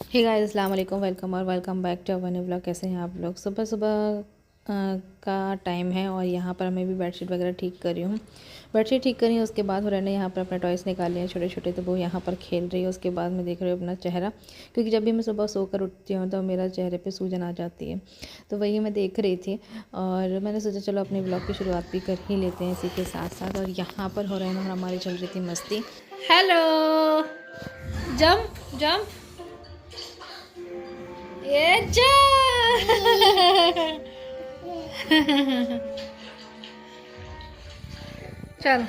हे guys अस्सलाम वालेकुम welcome back to our new vlog. कैसे हैं आप लोग। सुबह सुबह का टाइम है और यहाँ पर मैं भी बेडशीट वगैरह ठीक कर रही हूँ। बेडशीट ठीक करी उसके बाद हुरैन ने यहाँ पर अपने टॉयस निकाले हैं छोटे छोटे, तो वो यहाँ पर खेल रही है। उसके बाद मैं देख रही हूँ अपना चेहरा, क्योंकि जब भी मैं सुबह सोकर उठती हूँ तो मेरा चेहरे पे सूजन आ जाती है, तो वही मैं देख रही थी और मैंने सोचा चलो अपने ब्लॉग की शुरुआत भी कर ही लेते हैं इसी के साथ साथ। और यहाँ पर हुरैन और हमारी चल रही थी मस्ती। हेलो, जंप जंप, ये चलो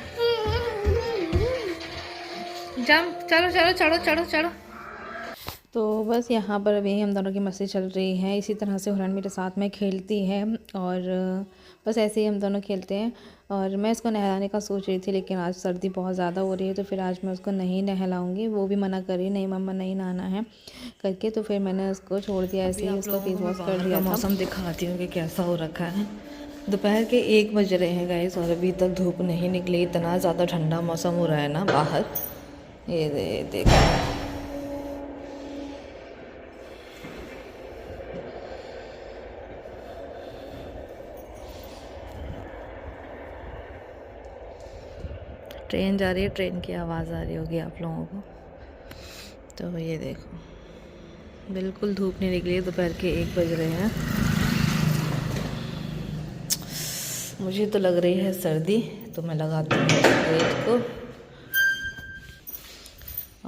जंप, चलो चलो चलो चलो चलो। तो बस यहाँ पर अभी हम दोनों की मस्ती चल रही है। इसी तरह से हुरैन मेरे साथ में खेलती है और बस ऐसे ही हम दोनों खेलते हैं। और मैं इसको नहलाने का सोच रही थी, लेकिन आज सर्दी बहुत ज़्यादा हो रही है, तो फिर आज मैं उसको नहीं नहलाऊंगी। वो भी मना कर रही, नहीं मम्मा नहीं नहाना है करके, तो फिर मैंने उसको छोड़ दिया ऐसे ही। उसका फेस वॉश कर दिया था। मौसम दिखाती हूँ कि कैसा हो रखा है। दोपहर के 1 बज रहे हैं गाइस और अभी तक धूप नहीं निकली। इतना ज़्यादा ठंडा मौसम हो रहा है ना बाहर। ये देखो, ट्रेन जा रही है, ट्रेन की आवाज़ आ रही होगी आप लोगों को। तो ये देखो, बिल्कुल धूप नहीं निकली है। दोपहर के 1 बज रहे हैं। मुझे तो लग रही है सर्दी, तो मैं लगाती हूँ स्प्रे को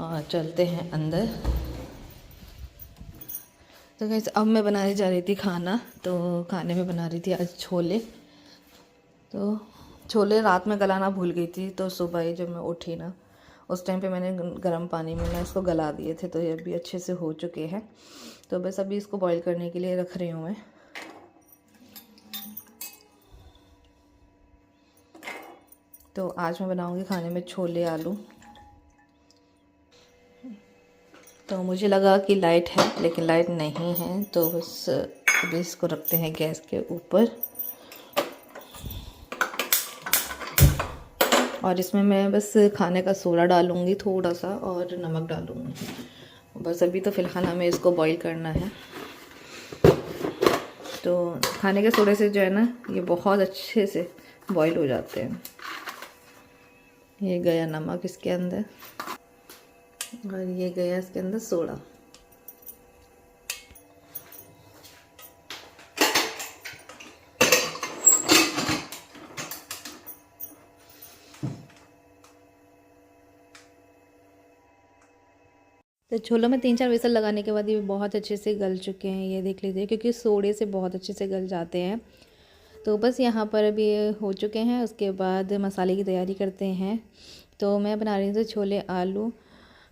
और चलते हैं अंदर। तो गाइस अब मैं बनाने जा रही थी खाना। तो खाने में बना रही थी आज छोले। तो छोले रात में गलाना भूल गई थी, तो सुबह ही जब मैं उठी ना, उस टाइम पे मैंने गर्म पानी में ना इसको गला दिए थे, तो ये अभी अच्छे से हो चुके हैं। तो बस अभी इसको बॉईल करने के लिए रख रही हूँ मैं। तो आज मैं बनाऊँगी खाने में छोले आलू। तो मुझे लगा कि लाइट है, लेकिन लाइट नहीं है, तो बस अभी इसको रखते हैं गैस के ऊपर। और इसमें मैं बस खाने का सोडा डालूँगी थोड़ा सा और नमक डालूँगी। बस अभी तो फ़िलहाल हमें इसको बॉईल करना है। तो खाने के सोडे से जो है ना, ये बहुत अच्छे से बॉईल हो जाते हैं। ये गया नमक इसके अंदर और ये गया इसके अंदर सोडा। तो छोलों में 3-4 विसल लगाने के बाद ये बहुत अच्छे से गल चुके हैं, ये देख लीजिए, क्योंकि सोडे से बहुत अच्छे से गल जाते हैं। तो बस यहाँ पर अभी ये हो चुके हैं। उसके बाद मसाले की तैयारी करते हैं। तो मैं बना रही थी छोले आलू,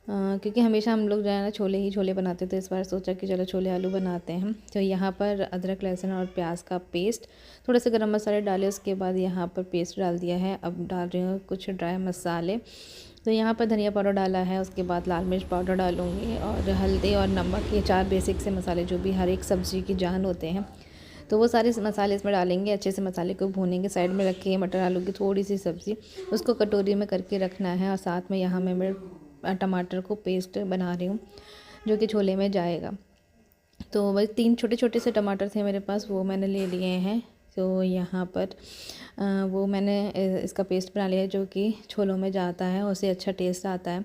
क्योंकि हमेशा हम लोग जो है ना छोले ही छोले बनाते थे। इस बार सोचा कि चलो छोले आलू बनाते हैं। तो यहाँ पर अदरक लहसुन और प्याज का पेस्ट, थोड़े से गरम मसाले डाले, उसके बाद यहाँ पर पेस्ट डाल दिया है। अब डाल रही हूँ कुछ ड्राई मसाले। तो यहाँ पर धनिया पाउडर डाला है, उसके बाद लाल मिर्च पाउडर डालूँगी और हल्दी और नमक, ये 4 बेसिक से मसाले जो भी हर एक सब्ज़ी की जान होते हैं, तो वो सारे मसाले इसमें डालेंगे। अच्छे से मसाले को भूनेंगे। साइड में रखिए मटर आलू की थोड़ी सी सब्ज़ी, उसको कटोरी में करके रखना है। और साथ में यहाँ मैं टमाटर को पेस्ट बना रही हूँ, जो कि छोले में जाएगा। तो वही 3 छोटे छोटे से टमाटर थे मेरे पास, वो मैंने ले लिए हैं। तो यहाँ पर वो मैंने इसका पेस्ट बना लिया है, जो कि छोलों में जाता है, उससे अच्छा टेस्ट आता है।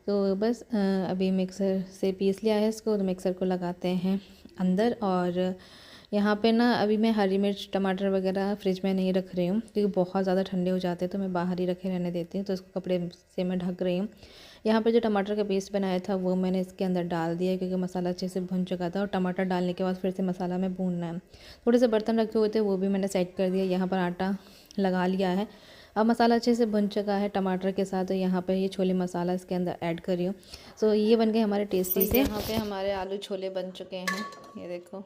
तो बस अभी मिक्सर से पीस लिया है इसको। तो मिक्सर को लगाते हैं अंदर। और यहाँ पे ना अभी मैं हरी मिर्च टमाटर वगैरह फ्रिज में नहीं रख रही हूँ, क्योंकि बहुत ज़्यादा ठंडे हो जाते हैं, तो मैं बाहर ही रखे रहने देती हूँ। तो इसको कपड़े से मैं ढक रही हूँ। यहाँ पे जो टमाटर का पेस्ट बनाया था वो मैंने इसके अंदर डाल दिया, क्योंकि मसाला अच्छे से भुन चुका था। और टमाटर डालने के बाद फिर से मसाला में भूनना है। थोड़े से बर्तन रखे हुए थे, वो भी मैंने सेट कर दिया। यहाँ पर आटा लगा लिया है। अब मसाला अच्छे से भुन चुका है टमाटर के साथ। तो यहाँ पर ये छोले मसाला इसके अंदर ऐड करी हूँ। सो ये बन गए हमारे टेस्टी से। यहाँ पे हमारे आलू छोले बन चुके हैं, ये देखो।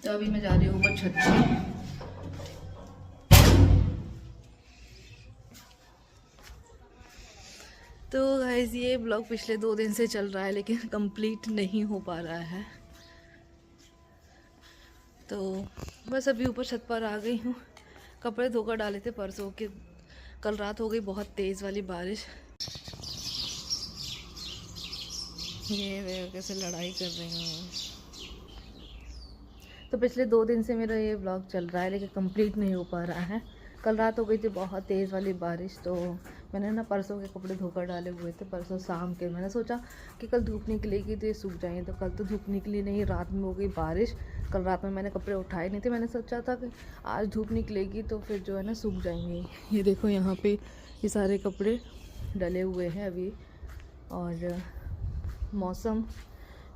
तो अभी मैं जा रही हूँ ऊपर छत पे। तो गाइस ये ब्लॉग पिछले 2 दिन से चल रहा है, लेकिन कंप्लीट नहीं हो पा रहा है। तो बस अभी ऊपर छत पर आ गई हूँ। कपड़े धोकर डाले थे परसों के। कल रात हो गई बहुत तेज़ वाली बारिश। ये देखो कैसे लड़ाई कर रहे हैं। तो पिछले 2 दिन से मेरा ये ब्लॉग चल रहा है लेकिन कंप्लीट नहीं हो पा रहा है। कल रात हो गई थी बहुत तेज़ वाली बारिश, तो मैंने ना परसों के कपड़े धोकर डाले हुए थे परसों शाम के। मैंने सोचा कि कल धूप निकलेगी तो ये सूख जाएंगे, तो कल तो धूप निकली नहीं, रात में हो गई बारिश। कल रात में मैंने कपड़े उठाए नहीं थे, मैंने सोचा था कि आज धूप निकलेगी तो फिर जो है ना सूख जाएंगे। ये देखो यहाँ पे ये सारे कपड़े डले हुए हैं अभी, और मौसम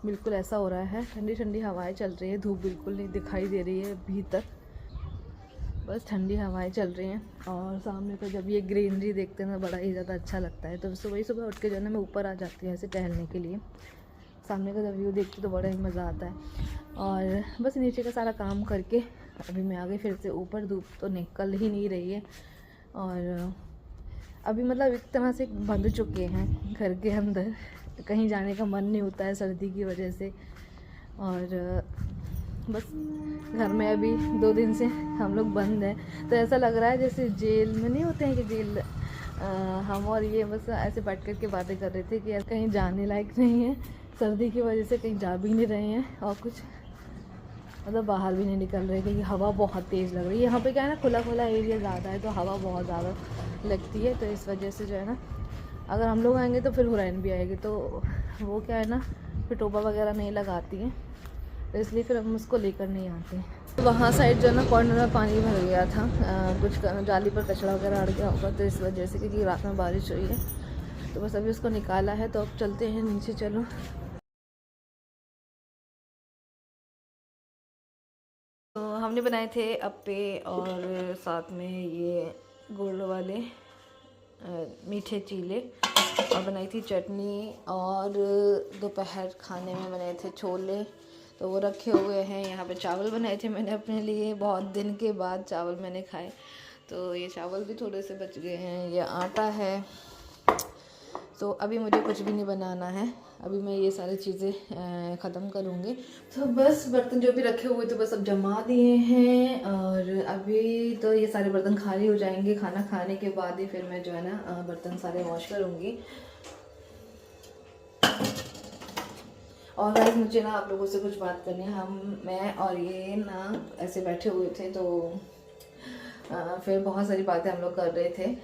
बिल्कुल ऐसा हो रहा है, ठंडी ठंडी हवाएं चल रही है, धूप बिल्कुल नहीं दिखाई दे रही है भीतर, बस ठंडी हवाएं चल रही हैं। और सामने का जब ये ग्रीनरी देखते हैं ना बड़ा ही ज़्यादा अच्छा लगता है। तो सुबह ही सुबह उठ के जो है ना मैं ऊपर आ जाती हूँ ऐसे टहलने के लिए, सामने का जब व्यू देखती तो बड़ा ही मज़ा आता है। और बस नीचे का सारा काम करके अभी मैं आ गई फिर से ऊपर। धूप तो निकल ही नहीं रही है, और अभी मतलब एक तरह से बंद चुके हैं घर के अंदर, कहीं जाने का मन नहीं होता है सर्दी की वजह से। और बस घर में अभी 2 दिन से हम लोग बंद हैं, तो ऐसा लग रहा है जैसे जेल में नहीं होते हैं कि जेल हम और ये बस ऐसे बैठ कर के बातें कर रहे थे कि यार कहीं जाने लायक नहीं है, सर्दी की वजह से कहीं जा भी नहीं रहे हैं और कुछ मतलब बाहर भी नहीं निकल रहे क्योंकि हवा बहुत तेज़ लग रही है। यहाँ पे क्या है ना खुला खुला एरिया ज़्यादा है तो हवा बहुत ज़्यादा लगती है, तो इस वजह से जो है ना अगर हम लोग आएंगे तो फिर हुरैन भी आएगी, तो वो क्या है ना फिर टोपा वगैरह नहीं लगाती हैं, तो इसलिए फिर हम उसको लेकर नहीं आते हैं। वहाँ साइड जो है ना कॉर्नर में पानी भर गया था, कुछ जाली पर कचरा वगैरह अड़ गया होगा, तो इस वजह से क्योंकि रात में बारिश हुई है, तो बस अभी उसको निकाला है। तो अब चलते हैं नीचे, चलो। तो हमने बनाए थे अप्पे और साथ में ये गुड़ वाले मीठे चीले, और बनाई थी चटनी, और दोपहर खाने में बनाए थे छोले, तो वो रखे हुए हैं। यहाँ पे चावल बनाए थे मैंने अपने लिए, बहुत दिन के बाद चावल मैंने खाए, तो ये चावल भी थोड़े से बच गए हैं। ये आटा है, तो अभी मुझे कुछ भी नहीं बनाना है, अभी मैं ये सारी चीज़ें ख़त्म करूँगी। तो बस बर्तन जो भी रखे हुए थे बस अब जमा दिए हैं, और अभी तो ये सारे बर्तन खाली हो जाएंगे खाना खाने के बाद ही, फिर मैं जो है ना बर्तन सारे वॉश करूँगी। और गाइस मुझे ना आप लोगों से कुछ बात करनी है। मैं और ये ना ऐसे बैठे हुए थे, तो फिर बहुत सारी बातें हम लोग कर रहे थे।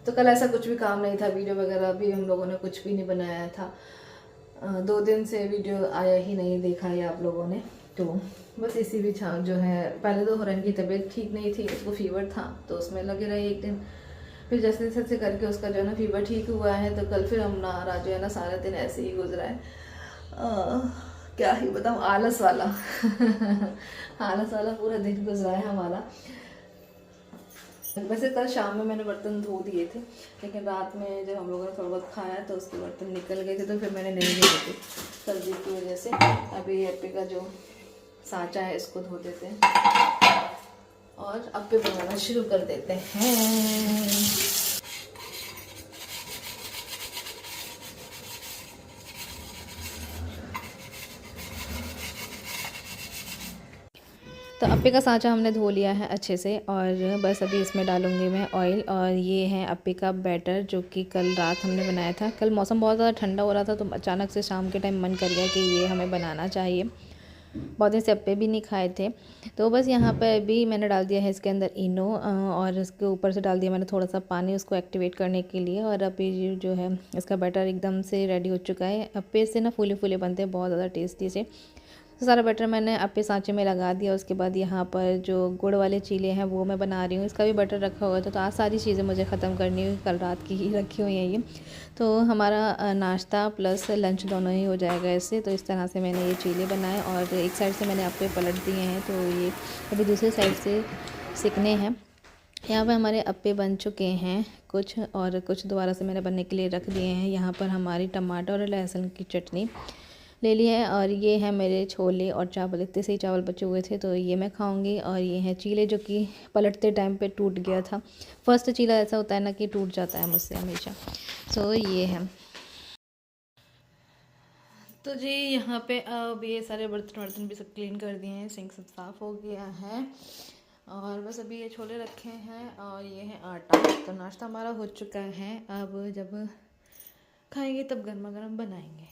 तो कल ऐसा कुछ भी काम नहीं था, वीडियो वगैरह भी हम लोगों ने कुछ भी नहीं बनाया था। 2 दिन से वीडियो आया ही नहीं, देखा है आप लोगों ने। तो बस इसी बीच जो है, पहले तो हुरैन की तबीयत ठीक नहीं थी, उसको फीवर था, तो उसमें लगे रहे 1 दिन। फिर जैसे जैसे करके उसका जो है ना फीवर ठीक हुआ है, तो कल फिर हम ना जो है ना सारा दिन ऐसे ही गुजरा है। क्या ही बताऊँ, आलस वाला आलस वाला पूरा दिन गुजरा है हमारा। वैसे कल शाम में मैंने बर्तन धो दिए थे, लेकिन रात में जब हम लोगों ने थोड़ा बहुत खाया तो उसके बर्तन निकल गए थे, तो फिर मैंने नहीं धोए थे सर्दी की वजह से। अभी अप्पे का जो सांचा है इसको धो देते हैं और अप्पे बनाना शुरू कर देते हैं। तो अप्पे का सांचा हमने धो लिया है अच्छे से, और बस अभी इसमें डालूंगी मैं ऑयल। और ये है अप्पे का बैटर जो कि कल रात हमने बनाया था। कल मौसम बहुत ज़्यादा ठंडा हो रहा था, तो अचानक से शाम के टाइम मन कर गया कि ये हमें बनाना चाहिए। बहुत दिन से अप्पे भी नहीं खाए थे, तो बस यहाँ पर अभी मैंने डाल दिया है इसके अंदर इनो, और इसके ऊपर से डाल दिया मैंने थोड़ा सा पानी उसको एक्टिवेट करने के लिए। और अभी जो है इसका बैटर एकदम से रेडी हो चुका है। अप्पे से ना फूले फूले बनते हैं बहुत ज़्यादा टेस्टी से। तो सारा बैटर मैंने अप्पे सांचे में लगा दिया। उसके बाद यहाँ पर जो गुड़ वाले चीले हैं वो मैं बना रही हूँ, इसका भी बटर रखा हुआ था, तो आज सारी चीज़ें मुझे ख़त्म करनी हुई, कल रात की ही रखी हुई हैं ये। तो हमारा नाश्ता प्लस लंच दोनों ही हो जाएगा इससे। तो इस तरह से मैंने ये चीले बनाए, और एक साइड से मैंने अप्पे पलट दिए हैं, तो ये अभी दूसरी साइड से सिकने हैं। यहाँ पर हमारे अप्पे बन चुके हैं कुछ, और कुछ दोबारा से मैंने बनने के लिए रख दिए हैं। यहाँ पर हमारी टमाटर और लहसुन की चटनी ले ली है, और ये है मेरे छोले और चावल, इतने से ही चावल बचे हुए थे तो ये मैं खाऊंगी। और ये है चीले जो कि पलटते टाइम पे टूट गया था। फर्स्ट चीला ऐसा होता है ना कि टूट जाता है मुझसे हमेशा, तो ये है। तो जी यहाँ पे अब ये सारे बर्तन भी सब क्लीन कर दिए हैं, सिंक सब साफ़ हो गया है, और बस अभी ये छोले रखे हैं और ये है आटा। तो नाश्ता हमारा हो चुका है, अब जब खाएंगे तब गर्मा गर्म बनाएंगे।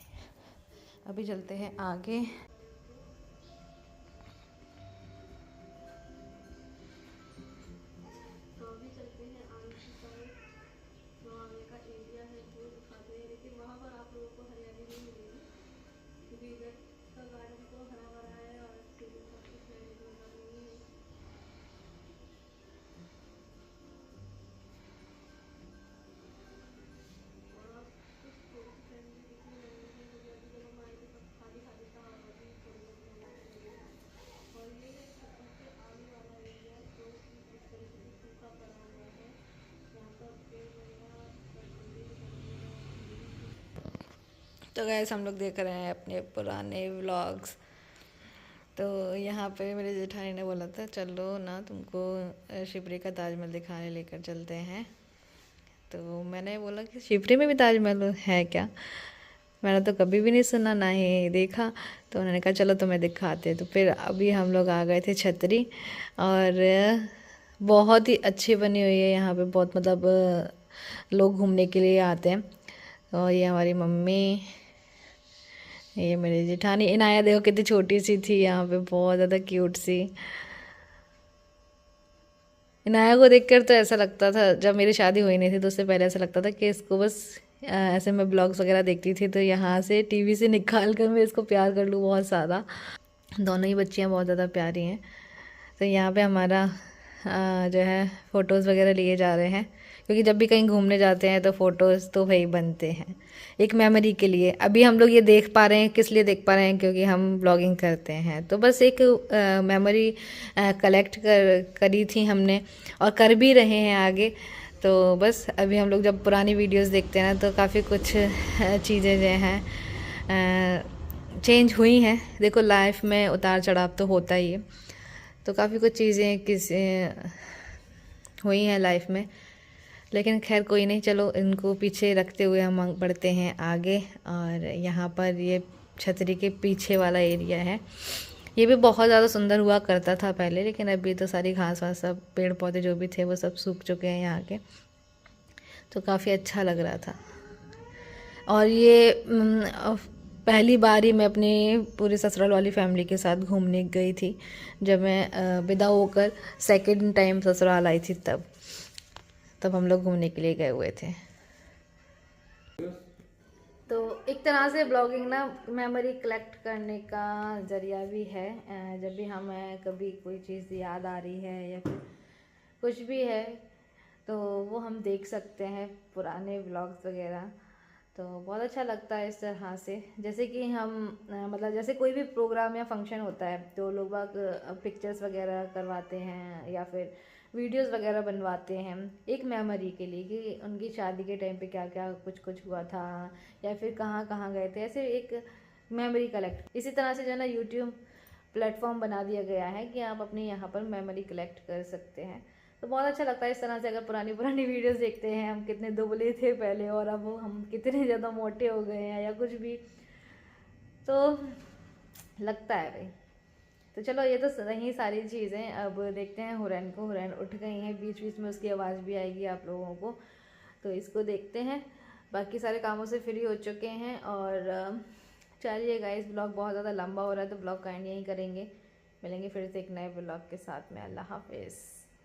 अभी चलते हैं आगे। तो अभी चलते हैं आगे की साइड, जो आगे का एरिया है वो दिखाते हैं, लेकिन वहाँ पर आप लोगों को हरियाली नहीं मिलेगी क्योंकि इधर का गार्डन तो हरा भरा है और अच्छे से सब कुछ है, इधर नहीं है। और अब कुछ थोड़ी सी फैमिली दिखने लगी है, क्योंकि अभी जब हम आए थे तब खाली खाली था और अभी थोड़ी बहुत फैमिली दिखने लगी है। और ये सबसे आगे वाला एरिया जो कि इस तरीके से सूखा पड़ा हुआ है, यहाँ पर पेड़ वगैरह पर खंभे भी बने हुए हैं और खंभे भी। तो गैस हम लोग देख रहे हैं अपने पुराने व्लॉग्स। तो यहाँ पे मेरे जेठानी ने बोला था चलो ना तुमको शिप्री का ताजमहल दिखाने लेकर चलते हैं। तो मैंने बोला कि शिप्री में भी ताजमहल है क्या, मैंने तो कभी भी नहीं सुना ना ही देखा। तो उन्होंने कहा चलो तुम्हें दिखाते। तो फिर अभी हम लोग आ गए थे छतरी, और बहुत ही अच्छी बनी हुई है यहाँ पे, बहुत मतलब लोग घूमने के लिए आते हैं। और ये हमारी मम्मी, ये मेरी जेठानी। इनाया देखो कितनी छोटी सी थी यहाँ पे, बहुत ज़्यादा क्यूट सी। इनाया को देखकर तो ऐसा लगता था, जब मेरी शादी हुई नहीं थी तो उससे पहले ऐसा लगता था कि इसको बस ऐसे मैं ब्लॉग्स वगैरह देखती थी तो यहाँ से टीवी से निकाल कर मैं इसको प्यार कर लूँ बहुत ज़्यादा। दोनों ही बच्चियाँ बहुत ज़्यादा प्यारी हैं। तो यहाँ पे हमारा जो है फ़ोटोज़ वगैरह लिए जा रहे हैं, क्योंकि जब भी कहीं घूमने जाते हैं तो फ़ोटोज़ तो भाई बनते हैं एक मेमोरी के लिए। अभी हम लोग ये देख पा रहे हैं, किस लिए देख पा रहे हैं, क्योंकि हम ब्लॉगिंग करते हैं। तो बस एक मेमोरी कलेक्ट करी थी हमने और कर भी रहे हैं आगे। तो बस अभी हम लोग जब पुरानी वीडियोस देखते हैं ना तो काफ़ी कुछ चीज़ें जो हैं चेंज हुई हैं। देखो लाइफ में उतार चढ़ाव तो होता ही है, तो काफ़ी कुछ चीज़ें हुई हैं लाइफ में, लेकिन खैर कोई नहीं, चलो इनको पीछे रखते हुए हम बढ़ते हैं आगे। और यहाँ पर ये छतरी के पीछे वाला एरिया है, ये भी बहुत ज़्यादा सुंदर हुआ करता था पहले, लेकिन अभी तो सारी घास वास सब पेड़ पौधे जो भी थे वो सब सूख चुके हैं यहाँ के। तो काफ़ी अच्छा लग रहा था। और ये पहली बार ही मैं अपने पूरे ससुराल वाली फैमिली के साथ घूमने गई थी, जब मैं विदा होकर सेकंड टाइम ससुराल आई थी तब हम लोग घूमने के लिए गए हुए थे। तो एक तरह से ब्लॉगिंग ना मेमोरी कलेक्ट करने का ज़रिया भी है। जब भी हमें कभी कोई चीज़ याद आ रही है या फिर कुछ भी है तो वो हम देख सकते हैं पुराने व्लॉग्स वगैरह। तो बहुत अच्छा लगता है इस तरह से, जैसे कि हम मतलब जैसे कोई भी प्रोग्राम या फंक्शन होता है तो लोग बाग पिक्चर्स वगैरह करवाते हैं या फिर वीडियोस वगैरह बनवाते हैं एक मेमोरी के लिए कि उनकी शादी के टाइम पे क्या क्या कुछ कुछ हुआ था या फिर कहाँ कहाँ गए थे, ऐसे एक मेमोरी कलेक्ट। इसी तरह से जो है ना यूट्यूब प्लेटफॉर्म बना दिया गया है कि आप अपने यहाँ पर मेमोरी कलेक्ट कर सकते हैं। तो बहुत अच्छा लगता है इस तरह से, अगर पुरानी पुरानी वीडियोस देखते हैं हम कितने दुबले थे पहले और अब हम कितने ज़्यादा मोटे हो गए हैं या कुछ भी, तो लगता है भाई। तो चलो ये तो रही सारी चीज़ें, अब देखते हैं हुरैन को। हुरैन उठ गई हैं, बीच बीच में उसकी आवाज़ भी आएगी आप लोगों को, तो इसको देखते हैं। बाकी सारे कामों से फ्री हो चुके हैं और चलिए गाइस, ब्लॉग बहुत ज़्यादा लंबा हो रहा है तो ब्लॉग का एंड यहीं करेंगे। मिलेंगे फिर से एक नए ब्लॉग के साथ में। अल्लाह हाफिज़।